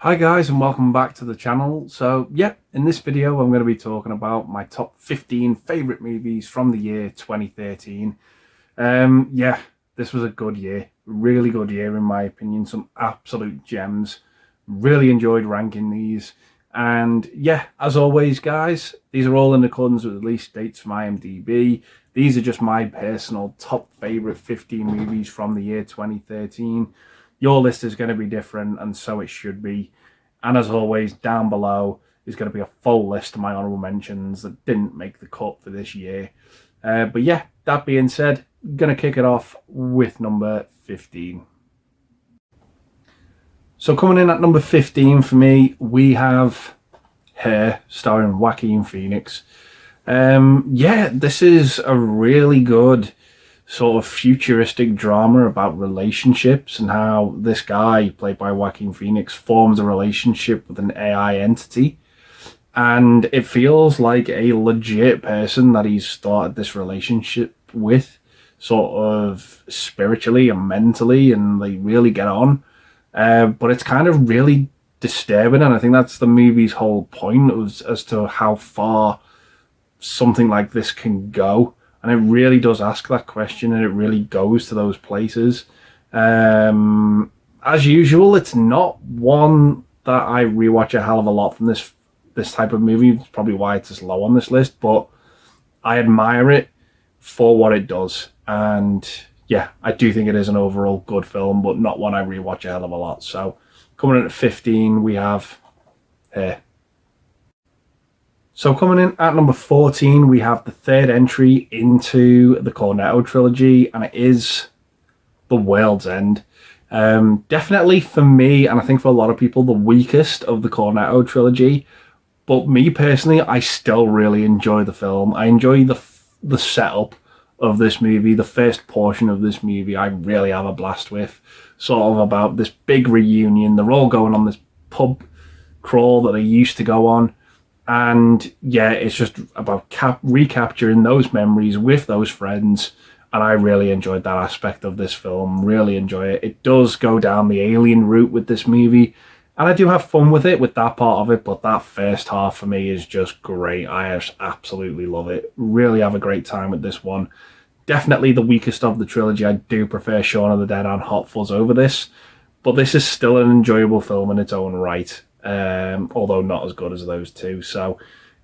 Hi guys, and welcome back to the channel. So yeah, in this video I'm going to be talking about my top 15 favourite movies from the year 2013. Yeah, this was a good year, really good year in my opinion, some absolute gems. Really enjoyed ranking these. And yeah, as always guys, these are all in accordance with release dates from IMDb. These are just my personal top favourite 15 movies from the year 2013. Your list is going to be different, and so it should be. And as always, down below is going to be a full list of my honourable mentions that didn't make the cut for this year. But yeah, that being said, going to kick it off with number 15. So coming in at number 15 for me, we have Her, starring Joaquin Phoenix. Yeah, this is a really good sort of futuristic drama about relationships and how this guy, played by Joaquin Phoenix, forms a relationship with an AI entity. And it feels like a legit person that he's started this relationship with, sort of spiritually and mentally, and they really get on. But it's kind of really disturbing, and I think that's the movie's whole point, as to how far something like this can go. And it really does ask that question, and it really goes to those places. As usual, it's not one that I rewatch a hell of a lot from this type of movie. It's probably why it's as low on this list, but I admire it for what it does. And yeah, I do think it is an overall good film, but not one I rewatch a hell of a lot. So coming in at 15, we have Her. So coming in at number 14, we have the third entry into the Cornetto trilogy, and it is The World's End. Definitely for me, and I think for a lot of people, the weakest of the Cornetto trilogy. But me personally, I still really enjoy the film. I enjoy the setup of this movie, the first portion of this movie. I really have a blast with, sort of about this big reunion. They're all going on this pub crawl that they used to go on. And yeah, it's just about recapturing those memories with those friends. And I really enjoyed that aspect of this film. Really enjoy it. It does go down the alien route with this movie. And I do have fun with it, with that part of it. But that first half for me is just great. I just absolutely love it. Really have a great time with this one. Definitely the weakest of the trilogy. I do prefer Shaun of the Dead and Hot Fuzz over this. But this is still an enjoyable film in its own right. Although not as good as those two. So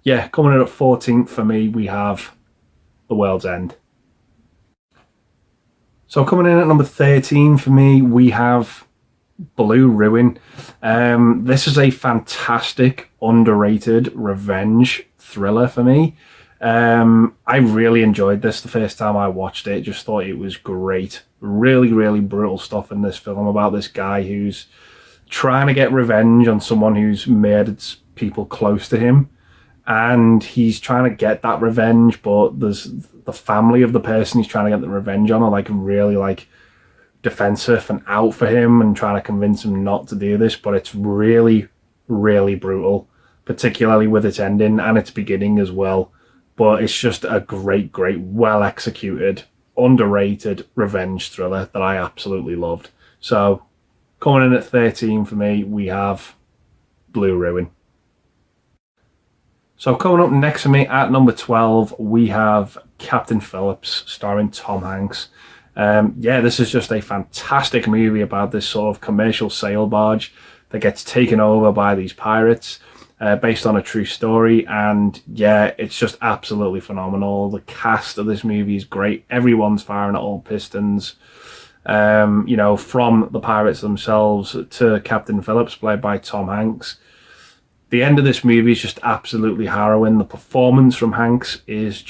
yeah, coming in at 14th for me, we have The World's End. So coming in at number 13 for me, we have Blue Ruin. This is a fantastic, underrated revenge thriller for me. I really enjoyed this the first time I watched it. Just thought it was great. Really, really brutal stuff in this film about this guy who's trying to get revenge on someone who's murdered people close to him, and he's trying to get that revenge, but there's the family of the person he's trying to get the revenge on are like really like defensive and out for him and trying to convince him not to do this. But it's really, really brutal, particularly with its ending and its beginning as well. But it's just a great, well executed, underrated revenge thriller that I absolutely loved. So coming in at 13 for me, we have Blue Ruin. So coming up next for me at number 12, we have Captain Phillips, starring Tom Hanks. Yeah, this is just a fantastic movie about this sort of commercial sail barge that gets taken over by these pirates, based on a true story. And yeah, it's just absolutely phenomenal. The cast of this movie is great. Everyone's firing at all pistons. From the pirates themselves to Captain Phillips, played by Tom Hanks. The end of this movie is just absolutely harrowing. The performance from Hanks is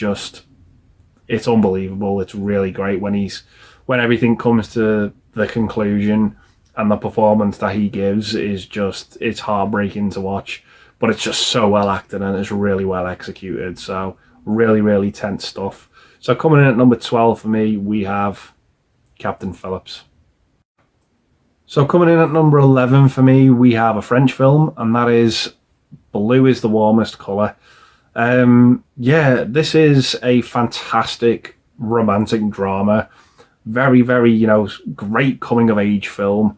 it's unbelievable. It's really great when everything comes to the conclusion, and the performance that he gives is it's heartbreaking to watch, but it's just so well acted and it's really well executed. So really, really tense stuff. So coming in at number 12 for me, we have Captain Phillips. So coming in at number 11 for me, we have a French film, and that is Blue is the Warmest Colour. Yeah, this is a fantastic romantic drama. Very, very, great coming of age film.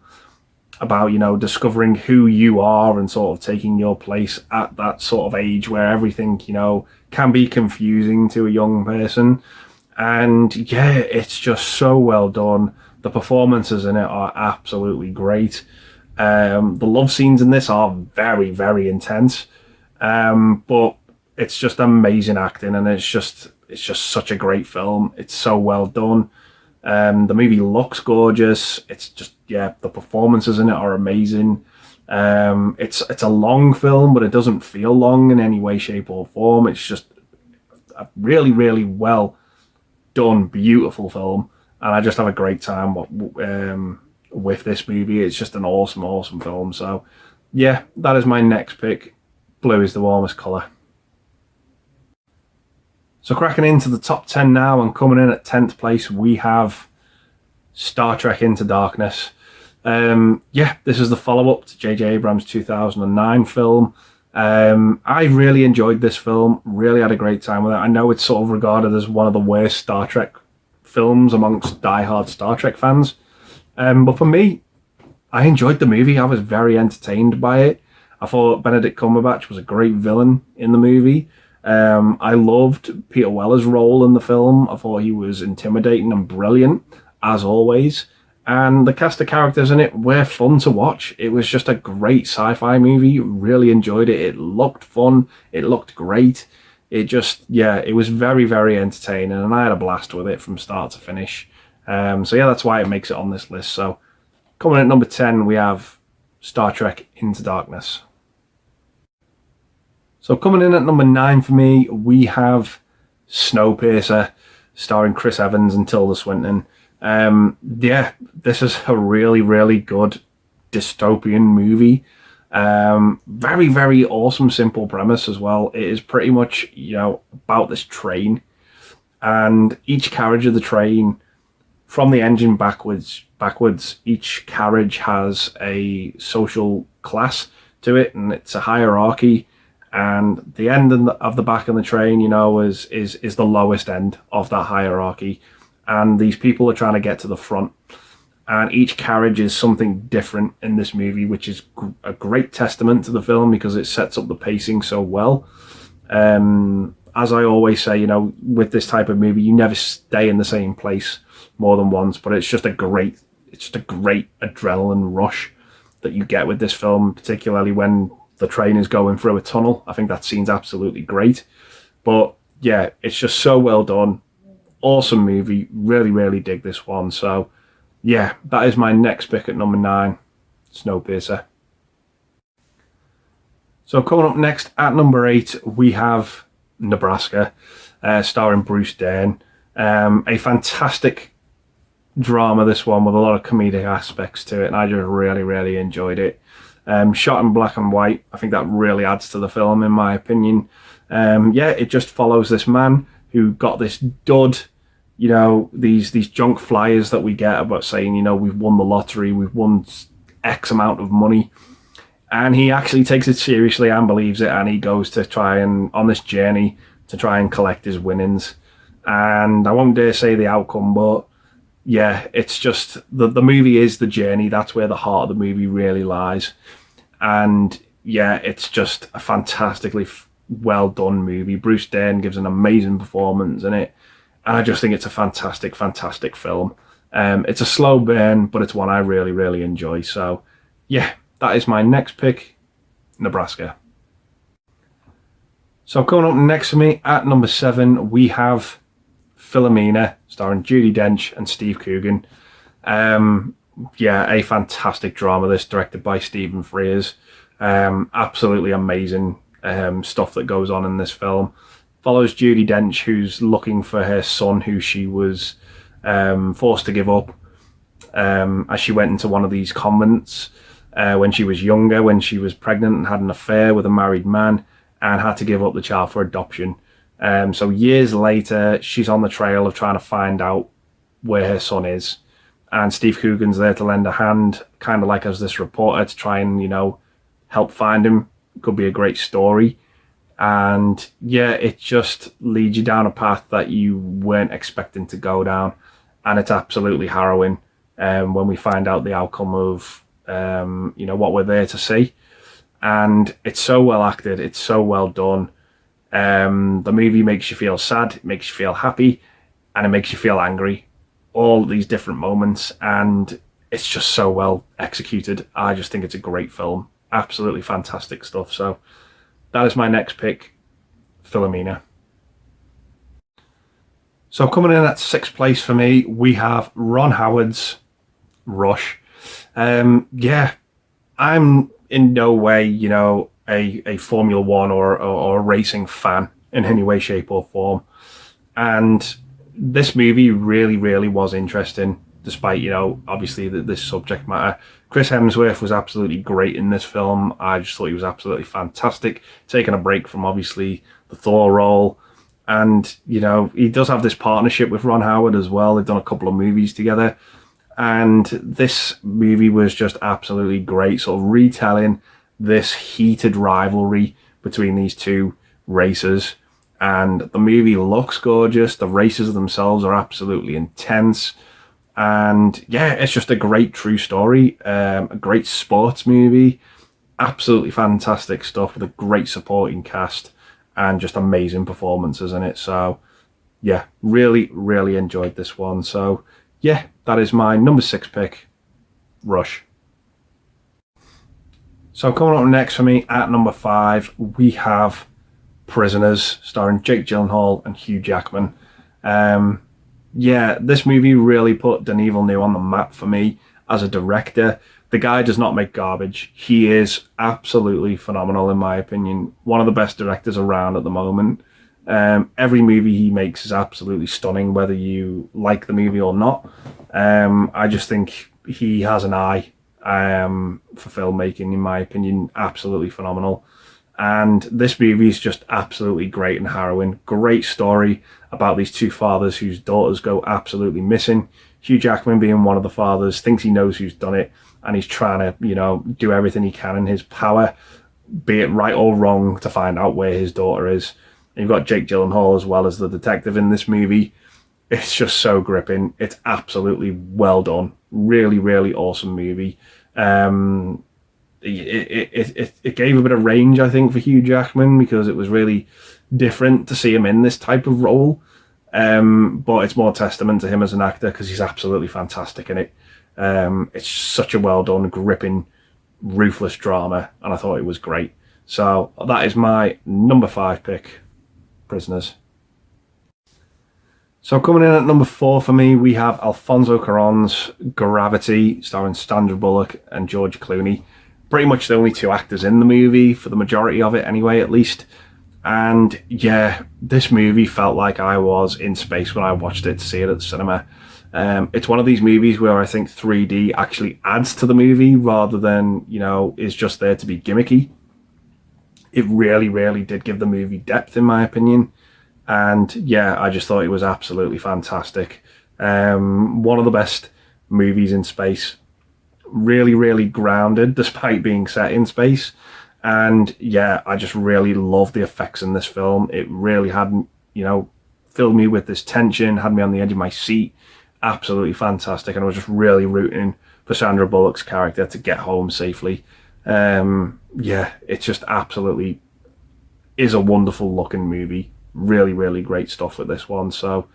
about, you know, discovering who you are and sort of taking your place at that sort of age where everything, you know, can be confusing to a young person. And yeah, it's just so well done. The performances in it are absolutely great. The love scenes in this are very, very intense. But it's just amazing acting, and it's just such a great film. It's so well done. The movie looks gorgeous. It's just, yeah, the performances in it are amazing. It's a long film, but it doesn't feel long in any way, shape, or form. It's just a really, really well done, beautiful film, and I just have a great time with this movie. It's just an awesome, awesome film. So, yeah, that is my next pick. Blue is the warmest colour. So cracking into the top 10 now, and coming in at 10th place, we have Star Trek Into Darkness. Yeah, this is the follow-up to J.J. Abrams' 2009 film. I really enjoyed this film, really had a great time with it. I know it's sort of regarded as one of the worst Star Trek films amongst diehard Star Trek fans. But for me, I enjoyed the movie. I was very entertained by it. I thought Benedict Cumberbatch was a great villain in the movie. I loved Peter Weller's role in the film. I thought he was intimidating and brilliant, as always. And the cast of characters in it were fun to watch. It was just a great sci-fi movie. Really enjoyed it. It looked fun. It looked great. It just, yeah, it was very, very entertaining. And I had a blast with it from start to finish. So yeah, that's why it makes it on this list. So coming at number 10, we have Star Trek Into Darkness. So coming in at number 9 for me, we have Snowpiercer, starring Chris Evans and Tilda Swinton. Yeah, this is a really, really good dystopian movie. Very, very awesome, simple premise as well. It is pretty much, you know, about this train, and each carriage of the train, from the engine backwards, each carriage has a social class to it, and it's a hierarchy. And the end of the back of the train, you know, is the lowest end of that hierarchy. And these people are trying to get to the front. And each carriage is something different in this movie, which is a great testament to the film because it sets up the pacing so well. As I always say, you know, with this type of movie, you never stay in the same place more than once. But it's just a great adrenaline rush that you get with this film, particularly when the train is going through a tunnel. I think that scene's absolutely great. But yeah, it's just so well done. Awesome movie. Really, really dig this one. So yeah, that is my next pick at number 9, Snowpiercer. So coming up next at number 8, we have Nebraska, starring Bruce Dern. A fantastic drama, this one, with a lot of comedic aspects to it, and I just really, really enjoyed it. Shot in black and white. I think that really adds to the film, in my opinion. Yeah, it just follows this man who got this dud, you know, these junk flyers that we get about saying, you know, we've won the lottery, we've won X amount of money. And he actually takes it seriously and believes it, and he goes to try and, on this journey, to try and collect his winnings. And I won't dare say the outcome, but yeah, it's just, the movie is the journey. That's where the heart of the movie really lies. And yeah, it's just a fantastically well done movie. Bruce Dern gives an amazing performance in it. And I just think it's a fantastic, fantastic film. It's a slow burn, but it's one I really, really enjoy. So yeah, that is my next pick, Nebraska. So coming up next for me at number 7, we have Philomena, starring Judi Dench and Steve Coogan. Yeah, a fantastic drama, this, directed by Stephen Frears. Absolutely amazing stuff that goes on in this film. Follows Judi Dench, who's looking for her son, who she was forced to give up as she went into one of these convents when she was younger, when she was pregnant and had an affair with a married man, and had to give up the child for adoption. So years later, she's on the trail of trying to find out where her son is. And Steve Coogan's there to lend a hand, kind of like as this reporter, to try and, you know, help find him. Could be a great story. And yeah, it just leads you down a path that you weren't expecting to go down. And it's absolutely harrowing when we find out the outcome of what we're there to see. And it's so well acted, it's so well done. The movie makes you feel sad, it makes you feel happy, and it makes you feel angry. All these different moments, and it's just so well executed. I just think it's a great film. Absolutely fantastic stuff. So that is my next pick, Philomena. So coming in at sixth place for me, we have Ron Howard's Rush. Yeah, I'm in no way, a Formula One or a racing fan in any way, shape or form. And this movie really, really was interesting, despite, obviously this subject matter. Chris Hemsworth was absolutely great in this film. I just thought he was absolutely fantastic, taking a break from, obviously, the Thor role. And, he does have this partnership with Ron Howard as well. They've done a couple of movies together. And this movie was just absolutely great, sort of retelling this heated rivalry between these two racers. And the movie looks gorgeous. The races themselves are absolutely intense. And yeah, it's just a great true story, a great sports movie. Absolutely fantastic stuff with a great supporting cast and just amazing performances in it. So yeah, really, really enjoyed this one. So yeah, that is my number 6 pick, Rush. So coming up next for me at number 5, we have Prisoners, starring Jake Gyllenhaal and Hugh Jackman. Yeah, this movie really put Denis Villeneuve on the map for me as a director. The guy does not make garbage. He is absolutely phenomenal, in my opinion. One of the best directors around at the moment. Every movie he makes is absolutely stunning, whether you like the movie or not. I just think he has an eye for filmmaking, in my opinion. Absolutely phenomenal. And this movie is just absolutely great and harrowing. Great story about these two fathers whose daughters go absolutely missing. Hugh Jackman, being one of the fathers, thinks he knows who's done it, and he's trying to, do everything he can in his power, be it right or wrong, to find out where his daughter is. And you've got Jake Gyllenhaal as well as the detective in this movie. It's just so gripping. It's absolutely well done. Really, really awesome movie. It gave a bit of range, I think, for Hugh Jackman, because it was really different to see him in this type of role. But it's more testament to him as an actor, because he's absolutely fantastic in it. It's such a well done, gripping, ruthless drama, and I thought it was great. So that is my number 5 pick, Prisoners. So coming in at number 4 for me, we have Alfonso Cuarón's Gravity, starring Sandra Bullock and George Clooney. Pretty much the only two actors in the movie, for the majority of it anyway, at least. And yeah, this movie felt like I was in space when I watched it, to see it at the cinema. It's one of these movies where I think 3D actually adds to the movie rather than, is just there to be gimmicky. It really, really did give the movie depth, in my opinion. And yeah, I just thought it was absolutely fantastic. One of the best movies in space. Really, really grounded despite being set in space. And yeah, I just really love the effects in this film. It really had, filled me with this tension, had me on the edge of my seat. Absolutely fantastic. And I was just really rooting for Sandra Bullock's character to get home safely. Yeah, it just absolutely is a wonderful looking movie. Really, really great stuff with this one. So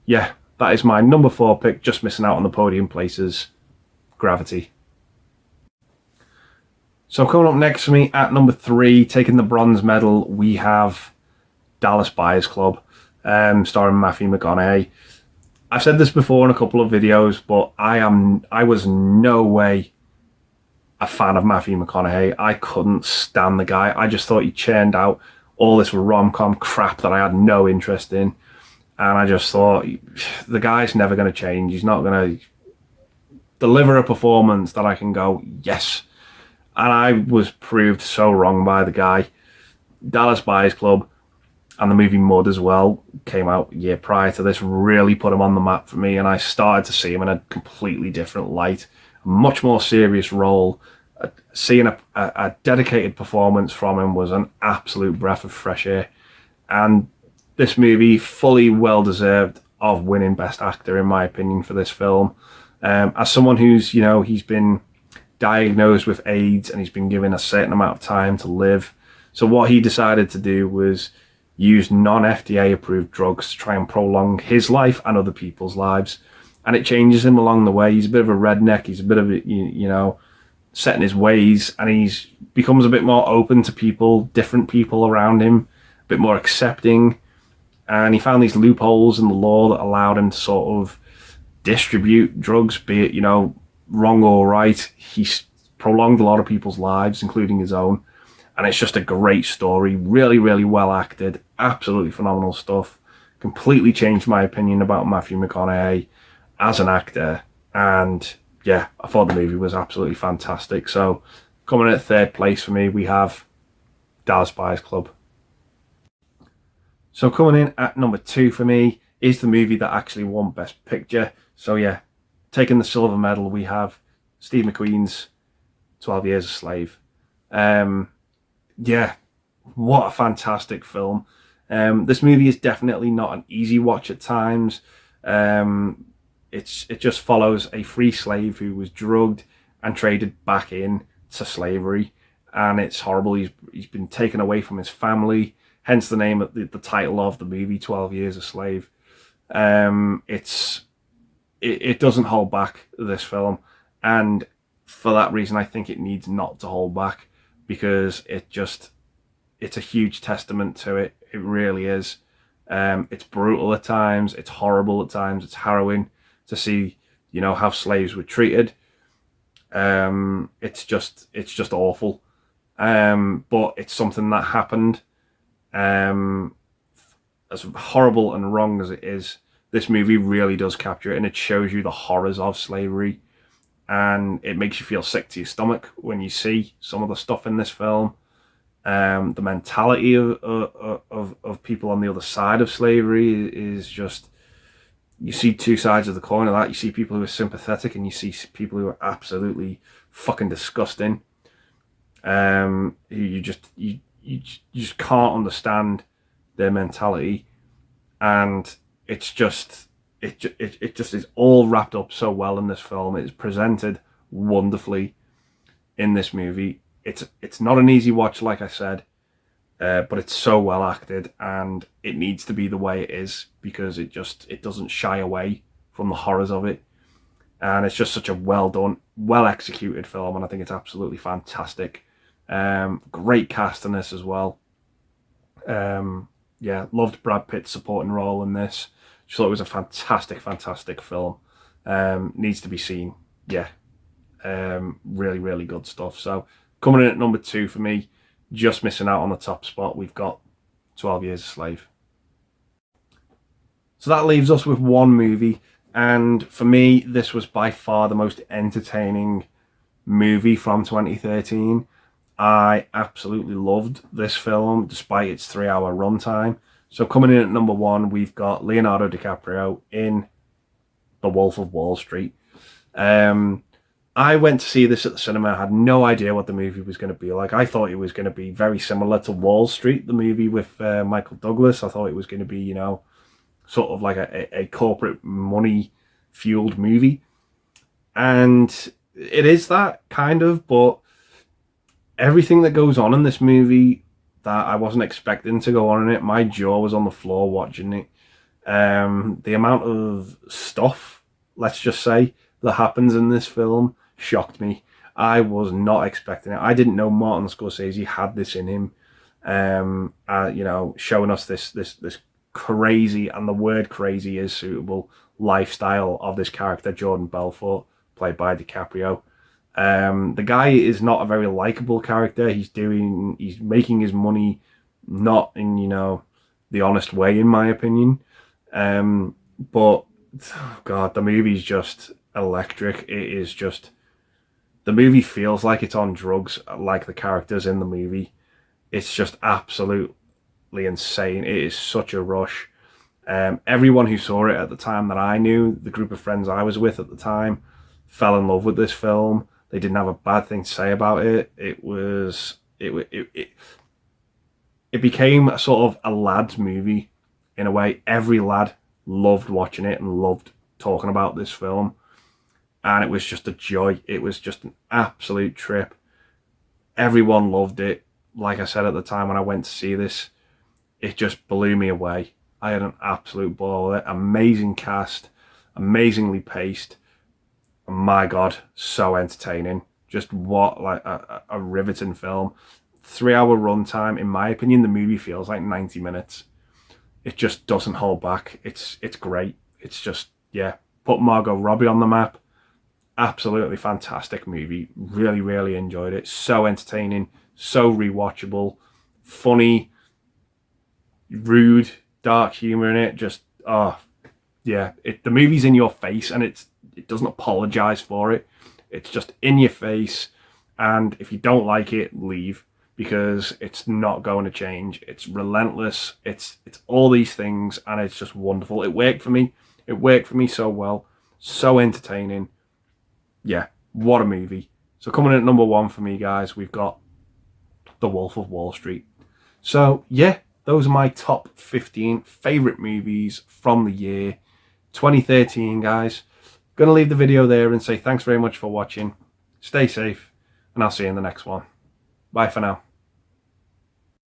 yeah, that is my number 4 pick, just missing out on the podium places, Gravity. So coming up next for me at number 3, taking the bronze medal, we have Dallas Buyers Club, starring Matthew McConaughey. I've said this before in a couple of videos, but I was no way a fan of Matthew McConaughey. I couldn't stand the guy. I just thought he churned out all this rom-com crap that I had no interest in. And I just thought, the guy's never going to change. He's not going to deliver a performance that I can go, yes. And I was proved so wrong by the guy. Dallas Buyers Club and the movie Mud as well came out a year prior to this, really put him on the map for me, and I started to see him in a completely different light, a much more serious role. Seeing a dedicated performance from him was an absolute breath of fresh air. And this movie, fully well-deserved of winning Best Actor, in my opinion, for this film. As someone who's, he's been diagnosed with AIDS and he's been given a certain amount of time to live. So what he decided to do was use non-FDA approved drugs to try and prolong his life and other people's lives. And it changes him along the way. He's a bit of a redneck. He's a bit of a, you know, set in his ways, and he's becomes a bit more open to people, different people around him, a bit more accepting. And he found these loopholes in the law that allowed him to sort of distribute drugs, be it, you know, wrong or right. He's prolonged a lot of people's lives, including his own. And it's just a great story, really, really well acted, absolutely phenomenal stuff. Completely changed my opinion about Matthew McConaughey as an actor. And yeah, I thought the movie was absolutely fantastic. So coming in at third place for me, we have Dallas Buyers Club. So coming in at number 2 for me is the movie that actually won Best Picture. So yeah, taking the silver medal, we have Steve McQueen's 12 Years a Slave. Yeah, what a fantastic film. This movie is definitely not an easy watch at times. It just follows a free slave who was drugged and traded back in to slavery, and it's horrible. He's been taken away from his family, hence the name of the title of the movie, 12 Years a Slave. It doesn't hold back, this film, and for that reason I think it needs not to hold back, because it's a huge testament to it. It really is. It's brutal at times, it's horrible at times, it's harrowing to see, you know, how slaves were treated. It's just awful. But it's something that happened. As horrible and wrong as it is, this movie really does capture it, and it shows you the horrors of slavery, and it makes you feel sick to your stomach when you see some of the stuff in this film. The mentality of people on the other side of slavery is just, you see two sides of the coin of that. You see people who are sympathetic, and you see people who are absolutely fucking disgusting. You just can't understand their mentality, and it just is all wrapped up so well in this film. It's presented wonderfully in this movie. It's not an easy watch, like I said, but it's so well acted, and it needs to be the way it is, because it doesn't shy away from the horrors of it, and it's just such a well done, well executed film, and I think it's absolutely fantastic. Great cast in this as well. Yeah, loved Brad Pitt's supporting role in this. Just thought it was a fantastic film. Needs to be seen. Yeah, really good stuff. So coming in at number 2 for me, just missing out on the top spot, we've got 12 Years a Slave. So that leaves us with one movie, and for me, this was by far the most entertaining movie from 2013. I absolutely loved this film, despite its 3-hour runtime. So coming in at number 1, we've got Leonardo DiCaprio in The Wolf of Wall Street. I went to see this at the cinema. I had no idea what the movie was going to be like. I thought it was going to be very similar to Wall Street, the movie with Michael Douglas. I thought it was going to be, you know, sort of like a corporate money-fueled movie. And it is that, kind of, but everything that goes on in this movie that I wasn't expecting to go on in it, my jaw was on the floor watching it. The amount of stuff, let's just say, that happens in this film shocked me. I was not expecting it. I didn't know Martin Scorsese had this in him. You know, showing us this crazy, and the word crazy is suitable, lifestyle of this character, Jordan Belfort, played by DiCaprio. The guy is not a very likable character. He's making his money not in, you know, the honest way, in my opinion. But oh God, the movie's just electric. It is just, the movie feels like it's on drugs, like the characters in the movie. It's just absolutely insane. It is such a rush. Everyone who saw it at the time that I knew, the group of friends I was with at the time, fell in love with this film. They didn't have a bad thing to say about it. It became a sort of a lad's movie in a way. Every lad loved watching it and loved talking about this film. and it was just a joy. It was just an absolute trip. Everyone loved it. Like I said at the time when I went to see this, it just blew me away. I had an absolute ball with it. Amazing cast, amazingly paced. And my God, so entertaining. Just what, like a riveting film. 3-hour runtime. In my opinion, the movie feels like 90 minutes. It just doesn't hold back. It's great. It's just, yeah, put Margot Robbie on the map. Absolutely fantastic movie. Really, really enjoyed it. So entertaining, so rewatchable, funny, rude, dark humor in it. Just, oh, yeah. The movie's in your face, and it doesn't apologize for it. It's just in your face, and if you don't like it, leave, because it's not going to change. It's relentless. It's all these things, and it's just wonderful. It worked for me. It worked for me so well. So entertaining. Yeah, what a movie. So coming in at number 1 for me, guys, we've got The Wolf of Wall Street. So, yeah, those are my top 15 favourite movies from the year 2013, guys. Gonna leave the video there and say thanks very much for watching. Stay safe, and I'll see you in the next one. Bye for now.